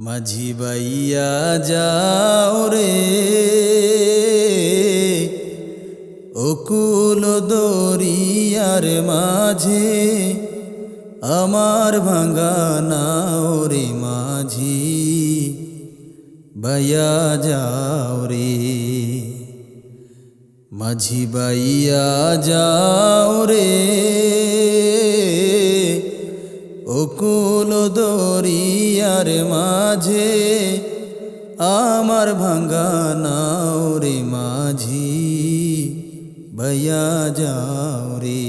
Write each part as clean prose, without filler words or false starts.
মাঝি বাইয়া যাও রে অকুল দরিয়ার মাঝে আমার ভাঙা নাও রে মাঝি বাইয়া যাও রে মাঝি বাইয়া যাও রে অকুল দরিয়ার মাঝে আমার ভাঙা নাও রে মাঝি বাইয়া যাও রে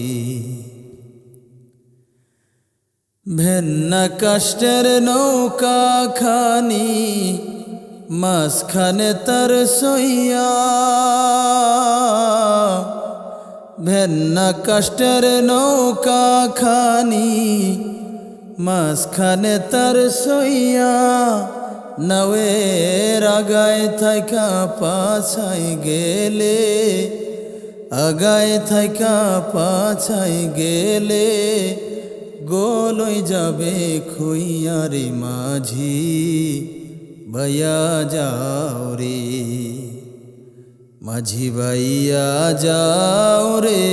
ভেন্না কাষ্টের নৌকা খানি মাঝখানে তার সইয়া ভেন্না কাষ্টের নৌকা খানি মাঝখানে তার সইয়া নাওয়ের আগায় থাইকা পাছাই গেলে আগায় থাইকা পাছাই গেলে গোলই যাবে খুইয়া রে মাঝি বাইয়া যাও রে মাঝি বাইয়া যাও রে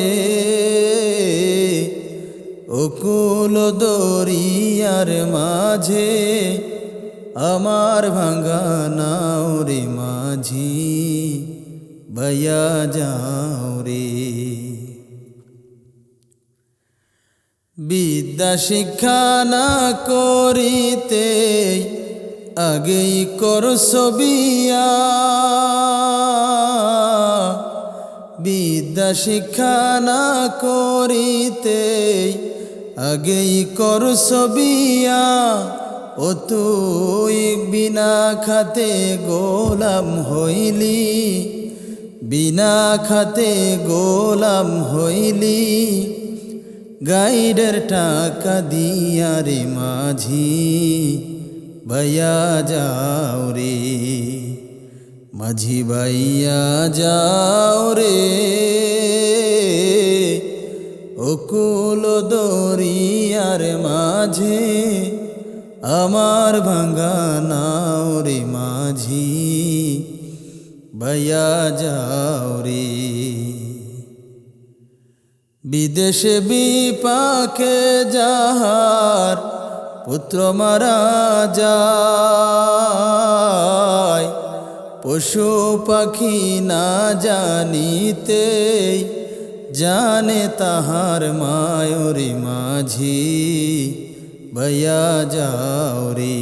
অকুল দরিয়ার মাঝে আমার ভাঙা নাও রে মাঝি বাইয়া যাও রে বিদ্যা শিক্ষা না করিতে আগেই করছ বিয়া বিদ্যা শিক্ষা না করিতে আগেই করছ বিয়া ও তুই বিনা খাতে গোলাম হইলি বিনা খাতে গোলাম হইলি গাইডের টাকা দিয়া রে মাঝি বাইয়া যাও রে মাঝি বাইয়া যাও রে অকুল দরিয়ার মাঝে আমার ভাঙা নাও রে মাঝি বাইয়া যাও রে বিদেশে বিপাকে যাহার পুত্র মারা যায় পশু পাখি না জানিতে জানে তাহার মায়রে মাঝি বাইয়া যাও রে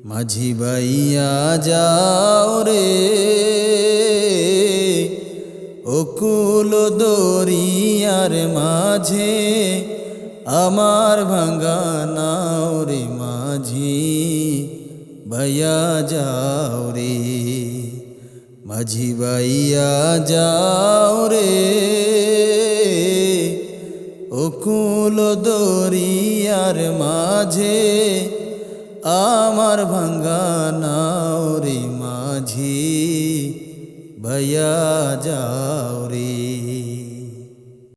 মাঝি বাইয়া যাও রে অকুল দরিয়ার মাঝে আমার ভাঙা নাও রে মাঝি বাইয়া যাও রে মাঝি বাইয়া যাও রে অকুল দরিয়ার মাঝে আমার ভাঙা নাও রে মাঝি বাইয়া যাও রে।